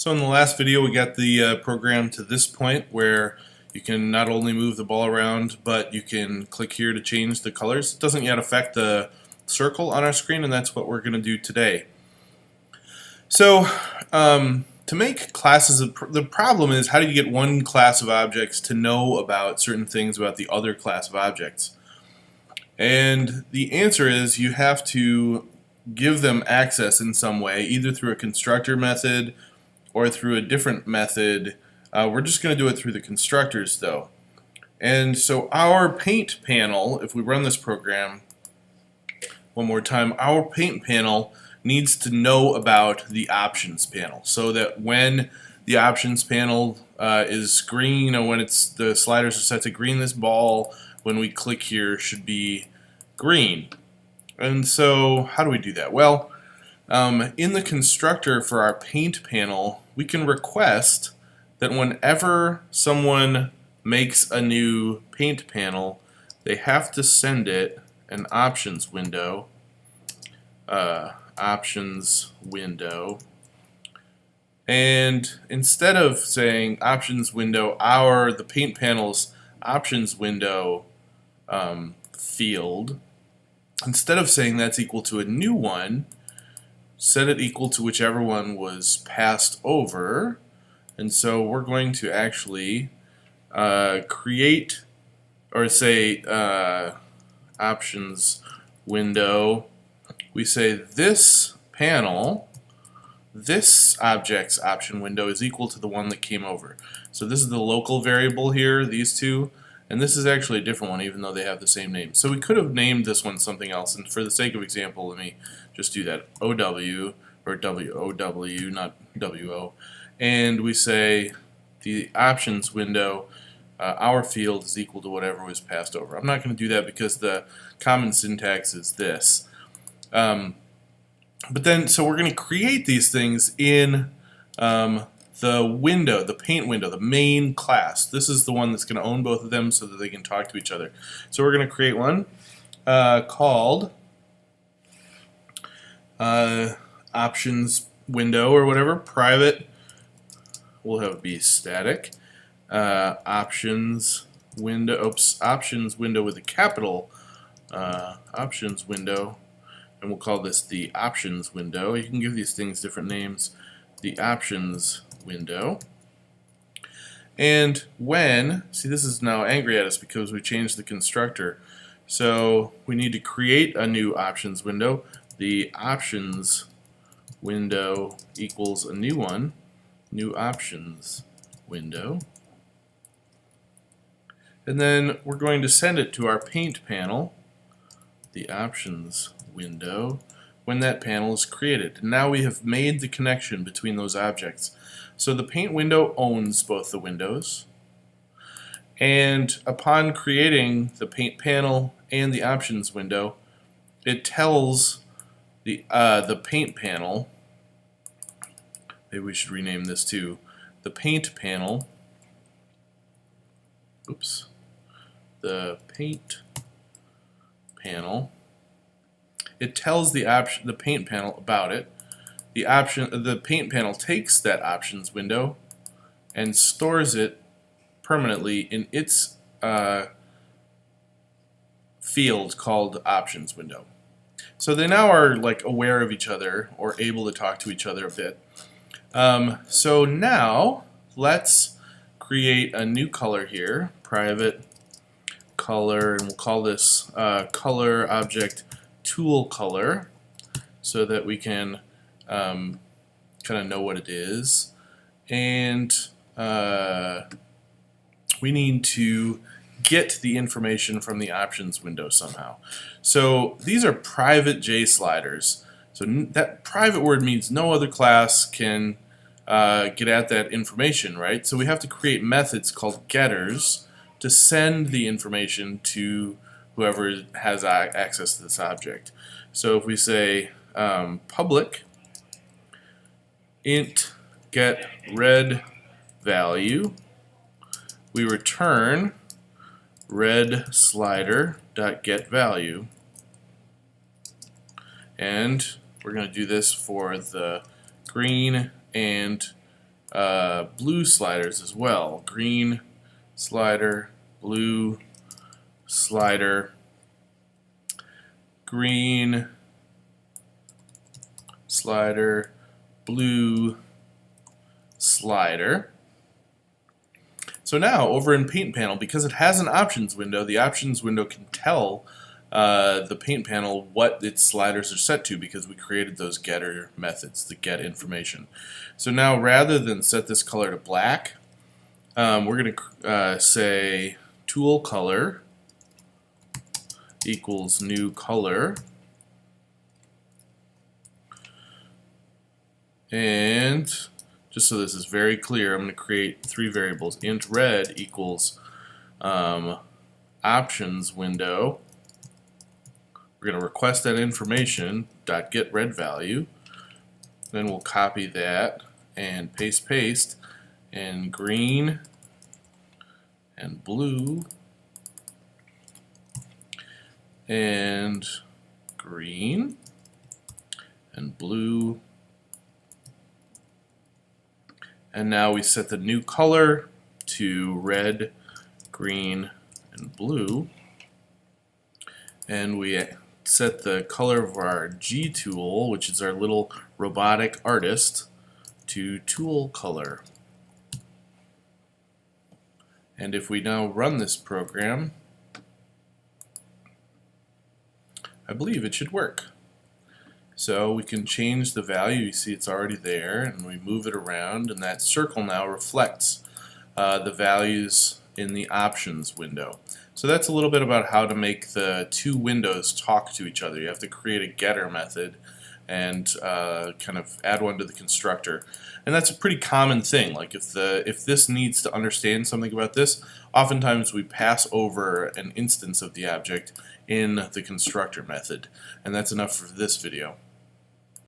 So in the last video we got the program to this point where you can not only move the ball around, but you can click here to change the colors. It doesn't yet affect the circle on our screen, and that's what we're going to do today. So to make classes, the problem is, how do you get one class of objects to know about certain things about the other class of objects? And the answer is you have to give them access in some way, either through a constructor method or through a different method. We're just going to do it through the constructors though. And so our paint panel, if we run this program one more time, our paint panel needs to know about the options panel, so that when the options panel is green, or when the sliders are set to green, this ball, when we click here, should be green. And so how do we do that? Well, in the constructor for our paint panel, we can request that whenever someone makes a new paint panel, they have to send it an options window, and instead of saying options window, the paint panel's options window field, instead of saying that's equal to a new one, set it equal to whichever one was passed over. And so we're going to actually create, or say options window, we say this panel, this object's option window is equal to the one that came over. So this is the local variable here, these two, and this is actually a different one even though they have the same name. So we could have named this one something else, and for the sake of example, let me just do that. OW, or WOW, not WO, and we say the options window, our field is equal to whatever was passed over. I'm not going to do that because the common syntax is this. But then, so we're going to create these things in the window, the paint window, the main class. This is the one that's going to own both of them so that they can talk to each other. So we're going to create one called options window, or whatever, private. We'll have it be static. Options window, options window with a capital options window, and we'll call this the options window. You can give these things different names. The options window. And when, see, this is now angry at us because we changed the constructor. So we need to create a new options window. The options window equals a new one, new options window. And then we're going to send it to our paint panel, the options window, when that panel is created. And now we have made the connection between those objects. So the paint window owns both the windows, and upon creating the paint panel and the options window, it tells the paint panel, maybe we should rename this too, the paint panel, the paint panel, it tells the paint panel about it. The paint panel takes that options window and stores it permanently in its field called options window. So they now are like aware of each other, or able to talk to each other a bit. So now let's create a new color here, private color, and we'll call this color object tool color, so that we can kind of know what it is. And we need to get the information from the options window somehow. So these are private J sliders. So that private word means no other class can get at that information, right? So we have to create methods called getters to send the information to whoever has access to this object. So if we say public int get red value, we return red slider dot get value, and we're going to do this for the green and blue sliders as well. Green slider, blue slider, green slider, blue slider. So now over in Paint Panel, because it has an options window, the options window can tell the paint panel what its sliders are set to, because we created those getter methods to get information. So now rather than set this color to black, we're going to say tool color equals new color, and just so this is very clear, I'm going to create 3 variables. Int red equals options window. We're going to request that information, .get red value. Then we'll copy that and paste, and green and blue and green and blue. And now we set the new color to red, green, and blue. And we set the color of our G tool, which is our little robotic artist, to tool color. And if we now run this program, I believe it should work. So we can change the value. You see it's already there, and we move it around, and that circle now reflects the values in the options window. So that's a little bit about how to make the 2 windows talk to each other. You have to create a getter method and kind of add one to the constructor. And that's a pretty common thing. Like if this needs to understand something about this, oftentimes we pass over an instance of the object in the constructor method. And that's enough for this video.